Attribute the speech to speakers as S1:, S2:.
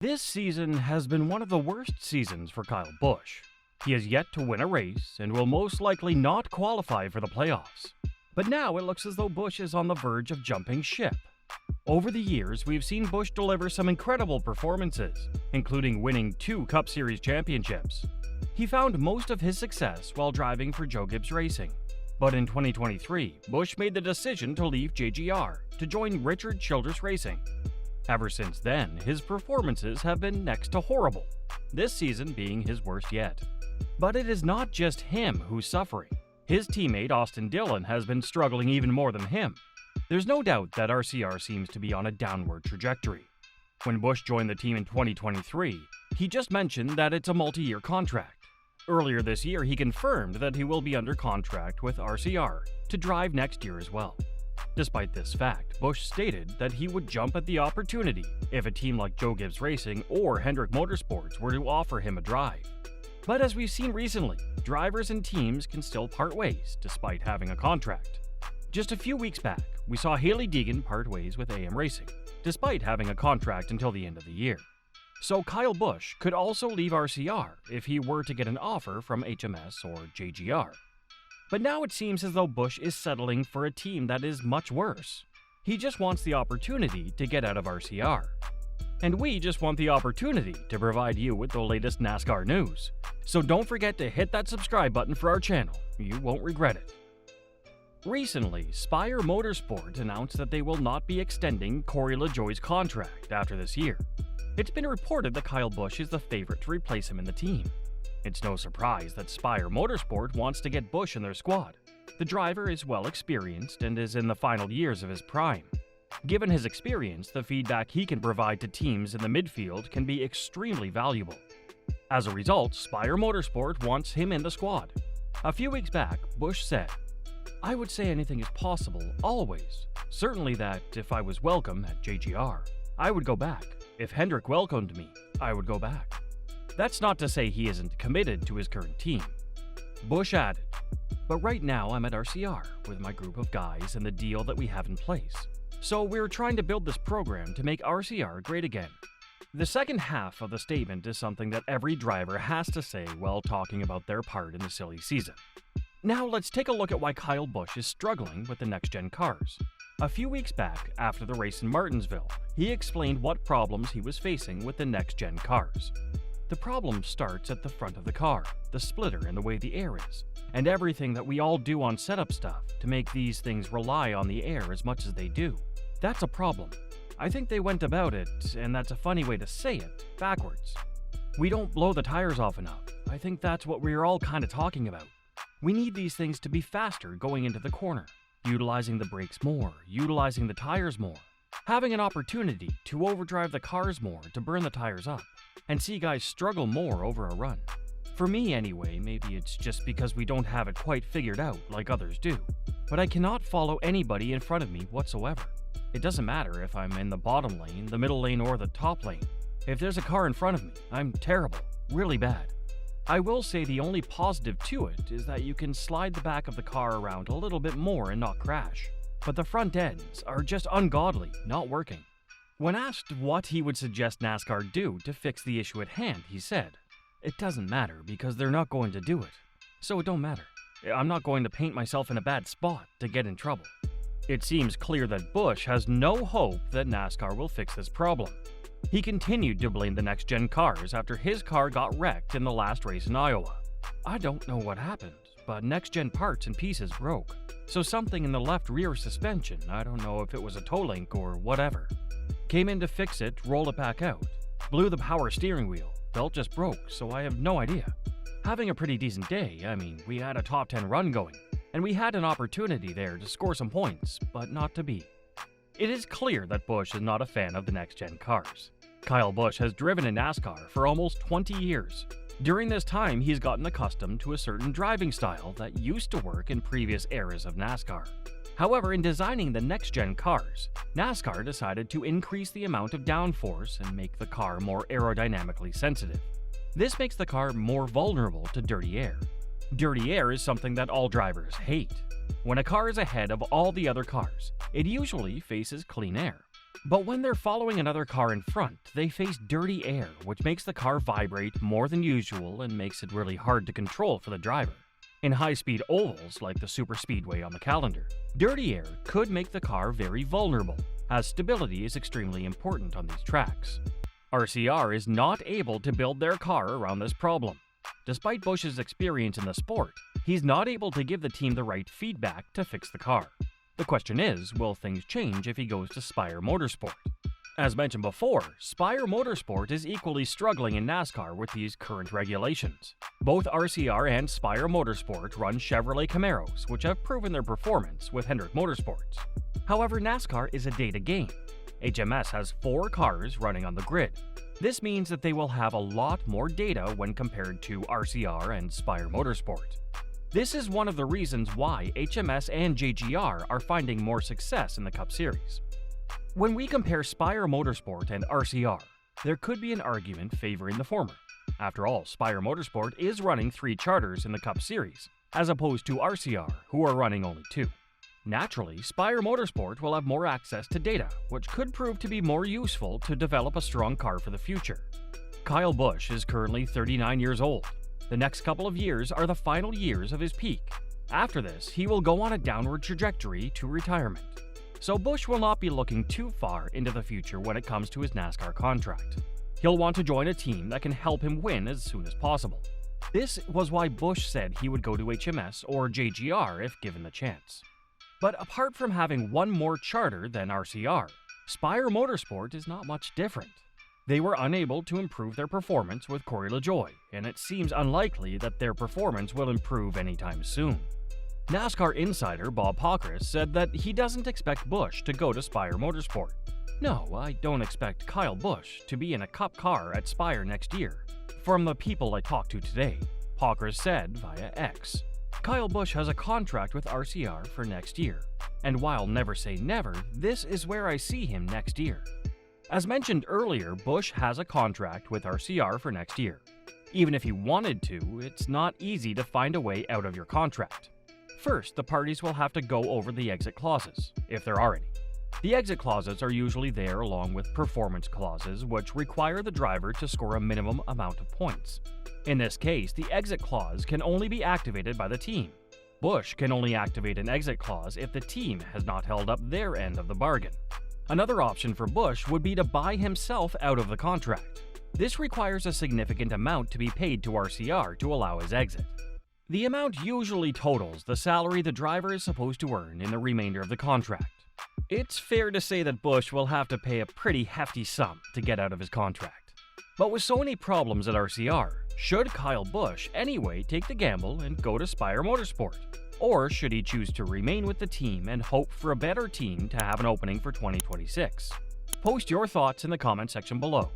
S1: This season has been one of the worst seasons for Kyle Busch. He has yet to win a race and will most likely not qualify for the playoffs. But now it looks as though Busch is on the verge of jumping ship. Over the years, we've seen Busch deliver some incredible performances, including winning 2 Cup Series championships. He found most of his success while driving for Joe Gibbs Racing. But in 2023, Busch made the decision to leave JGR to join Richard Childress Racing. Ever since then, his performances have been next to horrible, this season being his worst yet. But it is not just him who's suffering. His teammate Austin Dillon has been struggling even more than him. There's no doubt that RCR seems to be on a downward trajectory. When Busch joined the team in 2023, he just mentioned that it's a multi-year contract. Earlier this year, he confirmed that he will be under contract with RCR to drive next year as well. Despite this fact, Busch stated that he would jump at the opportunity if a team like Joe Gibbs Racing or Hendrick Motorsports were to offer him a drive. But as we've seen recently, drivers and teams can still part ways despite having a contract. Just a few weeks back, we saw Hailie Deegan part ways with AM Racing, despite having a contract until the end of the year. So Kyle Busch could also leave RCR if he were to get an offer from HMS or JGR. But now it seems as though Busch is settling for a team that is much worse. He just wants the opportunity to get out of RCR. And we just want the opportunity to provide you with the latest NASCAR news. So don't forget to hit that subscribe button for our channel. You won't regret it. Recently, Spire Motorsport announced that they will not be extending Corey LaJoie's contract after this year. It's been reported that Kyle Busch is the favorite to replace him in the team. It's no surprise that Spire Motorsport wants to get Busch in their squad. The driver is well experienced and is in the final years of his prime. Given his experience, the feedback he can provide to teams in the midfield can be extremely valuable. As a result, Spire Motorsport wants him in the squad. A few weeks back, Busch said, "I would say anything is possible, always. Certainly that if I was welcome at JGR, I would go back. If Hendrick welcomed me, I would go back." That's not to say he isn't committed to his current team. Busch added, "But right now I'm at RCR with my group of guys and the deal that we have in place. So we're trying to build this program to make RCR great again." The second half of the statement is something that every driver has to say while talking about their part in the silly season. Now let's take a look at why Kyle Busch is struggling with the next-gen cars. A few weeks back, after the race in Martinsville, he explained what problems he was facing with the next-gen cars. The problem starts at the front of the car, the splitter and the way the air is, and everything that we all do on setup stuff to make these things rely on the air as much as they do. That's a problem. I think they went about it, and that's a funny way to say it, backwards. We don't blow the tires off enough. I think that's what we're all kind of talking about. We need these things to be faster going into the corner, utilizing the brakes more, utilizing the tires more, having an opportunity to overdrive the cars more to burn the tires up, and see guys struggle more over a run. For me anyway, maybe it's just because we don't have it quite figured out like others do, but I cannot follow anybody in front of me whatsoever. It doesn't matter if I'm in the bottom lane, the middle lane, or the top lane. If there's a car in front of me, I'm terrible, really bad. I will say the only positive to it is that you can slide the back of the car around a little bit more and not crash, but the front ends are just ungodly, not working. When asked what he would suggest NASCAR do to fix the issue at hand, he said, "It doesn't matter because they're not going to do it. So it don't matter. I'm not going to paint myself in a bad spot to get in trouble." It seems clear that Busch has no hope that NASCAR will fix this problem. He continued to blame the next-gen cars after his car got wrecked in the last race in Iowa. "I don't know what happened, but next-gen parts and pieces broke. So something in the left rear suspension, I don't know if it was a toe link or whatever. Came in to fix it, rolled it back out. Blew the power steering wheel. Belt just broke, so I have no idea. Having a pretty decent day, I mean, we had a top 10 run going, and we had an opportunity there to score some points, but not to be." It is clear that Busch is not a fan of the next-gen cars. Kyle Busch has driven in NASCAR for almost 20 years. During this time, he's gotten accustomed to a certain driving style that used to work in previous eras of NASCAR. However, in designing the next-gen cars, NASCAR decided to increase the amount of downforce and make the car more aerodynamically sensitive. This makes the car more vulnerable to dirty air. Dirty air is something that all drivers hate. When a car is ahead of all the other cars, it usually faces clean air. But when they're following another car in front, they face dirty air, which makes the car vibrate more than usual and makes it really hard to control for the driver. In high-speed ovals, like the superspeedway on the calendar, dirty air could make the car very vulnerable, as stability is extremely important on these tracks. RCR is not able to build their car around this problem. Despite Busch's experience in the sport, he's not able to give the team the right feedback to fix the car. The question is, will things change if he goes to Spire Motorsport? As mentioned before, Spire Motorsport is equally struggling in NASCAR with these current regulations. Both RCR and Spire Motorsport run Chevrolet Camaros, which have proven their performance with Hendrick Motorsports. However, NASCAR is a data game. HMS has 4 cars running on the grid. This means that they will have a lot more data when compared to RCR and Spire Motorsport. This is one of the reasons why HMS and JGR are finding more success in the Cup Series. When we compare Spire Motorsport and RCR, there could be an argument favoring the former. After all, Spire Motorsport is running 3 charters in the Cup Series, as opposed to RCR, who are running only 2. Naturally, Spire Motorsport will have more access to data, which could prove to be more useful to develop a strong car for the future. Kyle Busch is currently 39 years old. The next couple of years are the final years of his peak. After this, he will go on a downward trajectory to retirement. So Busch will not be looking too far into the future when it comes to his NASCAR contract. He'll want to join a team that can help him win as soon as possible. This was why Busch said he would go to HMS or JGR if given the chance. But apart from having one more charter than RCR, Spire Motorsport is not much different. They were unable to improve their performance with Corey LaJoie, and it seems unlikely that their performance will improve anytime soon. NASCAR insider Bob Pockrass said that he doesn't expect Busch to go to Spire Motorsport. "No, I don't expect Kyle Busch to be in a Cup car at Spire next year, from the people I talked to today," Pockrass said via X. Kyle Busch has a contract with RCR for next year, and while never say never, this is where I see him next year. As mentioned earlier, Busch has a contract with RCR for next year. Even if he wanted to, it's not easy to find a way out of your contract. First, the parties will have to go over the exit clauses, if there are any. The exit clauses are usually there along with performance clauses, which require the driver to score a minimum amount of points. In this case, the exit clause can only be activated by the team. Busch can only activate an exit clause if the team has not held up their end of the bargain. Another option for Busch would be to buy himself out of the contract. This requires a significant amount to be paid to RCR to allow his exit. The amount usually totals the salary the driver is supposed to earn in the remainder of the contract. It's fair to say that Busch will have to pay a pretty hefty sum to get out of his contract. But with so many problems at RCR, should Kyle Busch anyway take the gamble and go to Spire Motorsport? Or should he choose to remain with the team and hope for a better team to have an opening for 2026? Post your thoughts in the comment section below.